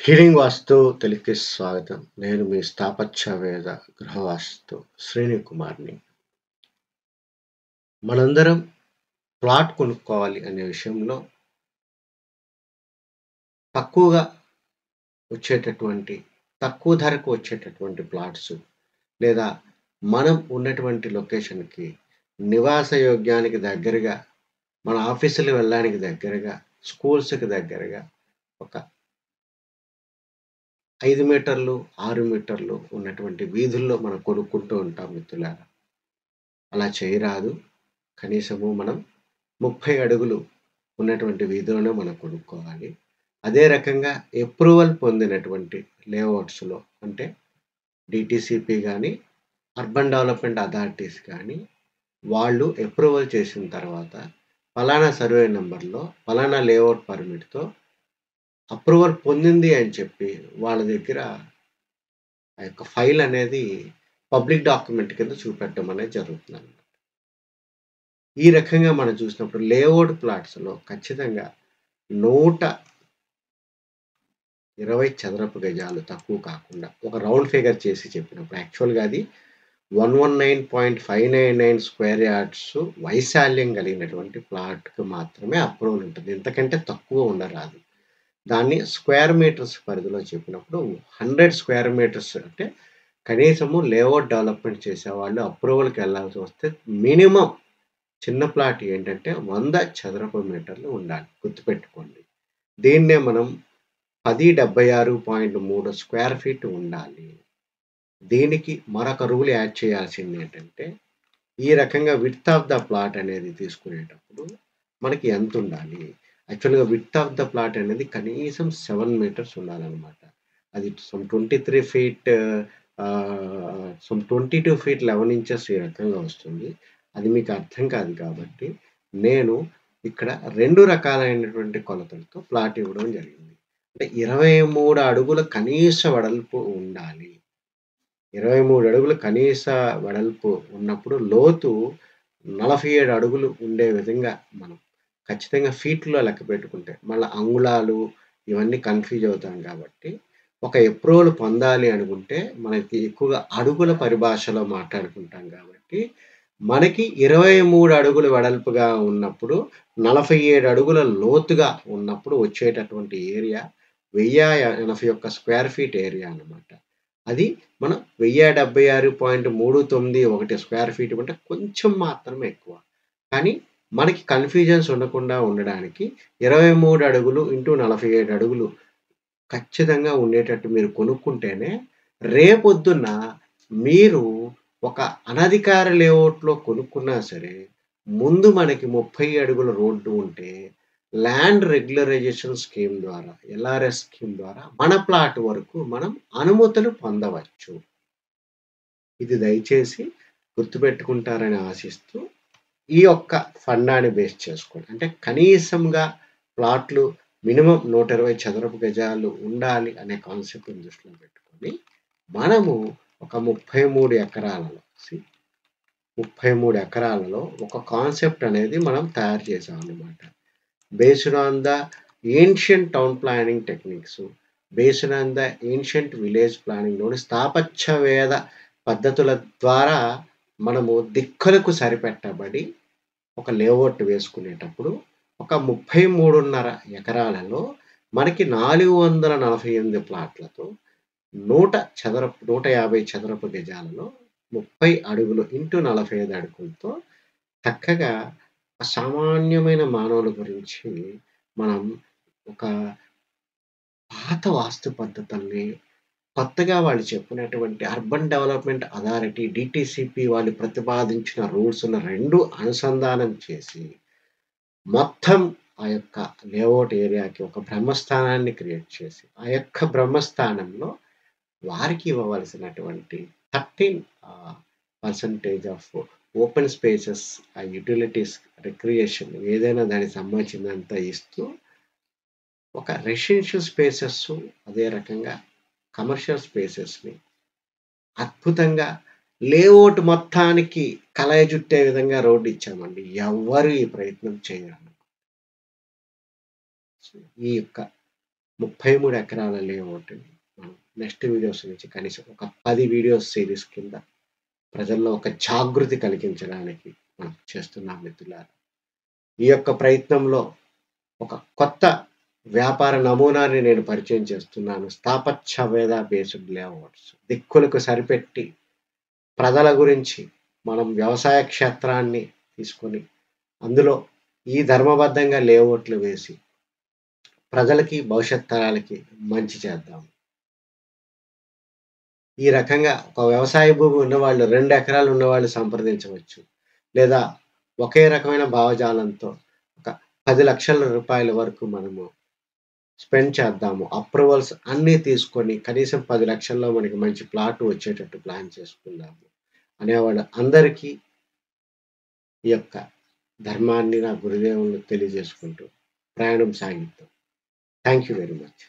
Healing వాస్తు తెలుగుకి స్వాగతం. నేను మీ స్థాపత్యవేత్త గృహవాస్తు శ్రేణి కుమార్‌ని. మనందరం ప్లాట్ కొనుక్కోవాలి అనే విషయంలో తక్కువగా వచ్చేటటువంటి, తక్కువ ధరకు వచ్చేటటువంటి ప్లాట్స్ లేదా మనం ఉన్నటువంటి లొకేషన్‌కి నివాస యోగ్యానికి దగ్గరగా, మన ఆఫీసులకు వెళ్ళడానికి దగ్గరగా, స్కూల్స్‌కి దగ్గరగా ఒక 5 మీటర్లు, 6 మీటర్లు ఉన్నటువంటి వీధుల్లో మనం కొనుక్కుంటూ ఉంటాం మిత్రులారా. అలా చేయరాదు. కనీసము మనం 30 అడుగులు ఉన్నటువంటి వీధిలోనే మనం కొనుక్కోవాలి. అదే రకంగా అప్రూవల్ పొందినటువంటి లేఅవుట్స్‌లో అంటే డీటీసీపీ గాని, అర్బన్ డెవలప్‌మెంట్ అథారిటీస్ గాని, వాళ్ళు అప్రూవల్ చేసిన తర్వాత పలానా సర్వే నంబర్‌లో, పలానా లేఅవుట్ పర్మిట్‌తో అప్రూవల్ పొందింది అని చెప్పి వాళ్ళ దగ్గర ఆ యొక్క ఫైల్ అనేది పబ్లిక్ డాక్యుమెంట్ కింద చూపెట్టడం అనేది జరుగుతుందన్నమాట. ఈ రకంగా మనం చూసినప్పుడు లేఅవుట్ ప్లాట్స్‌లో ఖచ్చితంగా 120 చదరపు గజాలు తక్కువ కాకుండా ఒక రౌండ్ ఫిగర్ చేసి చెప్పినప్పుడు యాక్చువల్‌గా అది 119.599 స్క్వేర్ యార్డ్స్ వైశాల్యం కలిగినటువంటి ప్లాట్‌కి మాత్రమే అప్రూవల్ ఉంటుంది. ఇంతకంటే తక్కువ ఉండరాదు. దాన్ని స్క్వేర్ మీటర్స్ పరిధిలో చెప్పినప్పుడు 100 స్క్వేర్ మీటర్స్ అంటే కనీసము లేఅవుట్ డెవలప్‌మెంట్ చేసేవాళ్ళు అప్రూవల్‌కి వెళ్ళాల్సి వస్తే మినిమమ్ చిన్న ప్లాట్ ఏంటంటే 100 చదరపు మీటర్లు ఉండాలి. గుర్తుపెట్టుకోండి. దీన్నే మనం 1076.3 స్క్వేర్ ఫీట్ ఉండాలి. దీనికి మరొక రూల్ యాడ్ చేయాల్సిందేంటంటే, ఈ రకంగా విడ్త్ ఆఫ్ ద ప్లాట్ అనేది తీసుకునేటప్పుడు మనకి ఎంతుండాలి? యాక్చువల్‌గా విడ్త్ ఆఫ్ ద ప్లాట్ అనేది కనీసం 7 మీటర్స్ ఉండాలనమాట. అది some 23 feet some 22 feet 11 inches ఈ రకంగా వస్తుంది. అది మీకు అర్థం కాదు కాబట్టి, నేను ఇక్కడ 2 రకాలైనటువంటి కొలతలతో ప్లాట్ ఇవ్వడం జరిగింది. అంటే 23 అడుగుల కనీస వెడల్పు ఉండాలి. 23 అడుగుల కనీస వెడల్పు ఉన్నప్పుడు లోతు 47 అడుగులు ఉండే విధంగా మనం ఖచ్చితంగా ఫీట్‌లో లెక్క పెట్టుకుంటే, మళ్ళా అంగుళాలు ఇవన్నీ కన్‌ఫ్యూజ్ అవుతాం కాబట్టి, ఒక అప్రూవల్ పొందాలి అనుకుంటే, మనకి ఎక్కువగా అడుగుల పరిభాషలో మాట్లాడుకుంటాం కాబట్టి, మనకి 23 అడుగులు వెడల్పుగా ఉన్నప్పుడు, 47 అడుగుల లోతుగా ఉన్నప్పుడు వచ్చేటటువంటి ఏరియా 1081 స్క్వేర్ ఫీట్ ఏరియా అన్నమాట. అది మనం 1076.391 స్క్వేర్ ఫీట్ అంటే కొంచెం మాత్రమే ఎక్కువ. కానీ మనకి కన్‌ఫ్యూజన్స్ ఉండకుండా ఉండడానికి 23 అడుగులు ఇంటూ 47 అడుగులు ఖచ్చితంగా ఉండేటట్టు మీరు కొనుక్కుంటేనే రేపొద్దున్న మీరు ఒక అనధికార లేఅవుట్‌లో కొనుక్కున్నా సరే, ముందు మనకి 30 అడుగుల రోడ్డు ఉంటే ల్యాండ్ రెగ్యులరైజేషన్ స్కీమ్ ద్వారా, ఎల్ఆర్ఎస్ స్కీమ్ ద్వారా మన ప్లాట్ వరకు మనం అనుమతులు పొందవచ్చు. ఇది దయచేసి గుర్తుపెట్టుకుంటారని ఆశిస్తూ, ఈ యొక్క ఫండాన్ని బేస్ చేసుకొని అంటే కనీసంగా ప్లాట్లు మినిమమ్ 120 చదరపు గజాలు ఉండాలి అనే కాన్సెప్ట్‌ని దృష్టిలో పెట్టుకొని, మనము ఒక 33 ఎకరాలలో 33 ఎకరాలలో ఒక కాన్సెప్ట్ అనేది మనం తయారు చేసామన్నమాట. Based on the ancient town planning techniques, based on the ancient village ప్లానింగ్‌లోని స్థాపత్యవేద పద్ధతుల ద్వారా మనము దిక్కులకు సరిపెట్టబడి ఒక లేఅవుట్ వేసుకునేటప్పుడు ఒక 33.5 ఎకరాలలో మనకి 448 ప్లాట్లతో 150 చదరపు గజాలలో 30 అడుగులు ఇంటూ 45 అడుగులతో చక్కగా సామాన్యమైన మానవుల గురించి మనం ఒక పాత వాస్తు పద్ధతుల్ని కొత్తగా వాళ్ళు చెప్పినటువంటి అర్బన్ డెవలప్‌మెంట్ అథారిటీ డీటీసీపీ వాళ్ళు ప్రతిపాదించిన రూల్స్‌ను 2 అనుసంధానం చేసి, మొత్తం ఆ యొక్క లేఅవుట్ ఏరియాకి ఒక బ్రహ్మస్థానాన్ని క్రియేట్ చేసి, ఆ యొక్క బ్రహ్మస్థానంలో వారికి ఇవ్వవలసినటువంటి 13 పర్సెంటేజ్ ఆఫ్ ఓపెన్ స్పేసెస్, ఆ యుటిలిటీస్, రిక్రియేషన్ ఏదైనా దానికి సంబంధించిందంతా ఇస్తూ, ఒక రెసిడెన్షియల్ స్పేసెస్ అదే రకంగా కమర్షియల్ స్పేసెస్‌ని అద్భుతంగా లేఅవుట్ మొత్తానికి కలయజుట్టే విధంగా రోడ్ ఇచ్చామండి. ఎవ్వరు ఈ ప్రయత్నం చేయరు. ఈ యొక్క 33 ఎకరాల లేఅవుట్‌ని మనం నెక్స్ట్ వీడియోస్ నుంచి కనీసం ఒక 10 వీడియోస్ సీరీస్ కింద ప్రజల్లో ఒక జాగృతి కలిగించడానికి మనం చేస్తున్నాం మిత్రులారా. ఈ యొక్క ప్రయత్నంలో ఒక కొత్త వ్యాపార నమూనాని నేను పరిచయం చేస్తున్నాను. స్థాపత్యవేద బేస్డ్ లేఅవుట్స్. దిక్కులకు సరిపెట్టి ప్రజల గురించి మనం వ్యవసాయ క్షేత్రాన్ని తీసుకొని అందులో ఈ ధర్మబద్ధంగా లేఅవుట్లు వేసి ప్రజలకి, భవిష్యత్ తరాలకి మంచి చేద్దాం. ఈ రకంగా ఒక వ్యవసాయ భూమి ఉన్నవాళ్ళు 2 ఎకరాలు ఉన్నవాళ్ళు సంప్రదించవచ్చు. లేదా ఒకే రకమైన భావజాలంతో ఒక 10,00,000 వరకు మనము స్పెండ్ చేద్దాము. అప్రూవల్స్ అన్నీ తీసుకొని కనీసం 10,00,000లో మనకి మంచి ప్లాట్ వచ్చేటట్టు ప్లాన్ చేసుకుందాము. అనేవాళ్ళు అందరికీ ఈ యొక్క ధర్మాన్ని నా గురుదేవులు తెలియజేసుకుంటూ ప్రయాణం సాగిద్దాం. Thank you very much.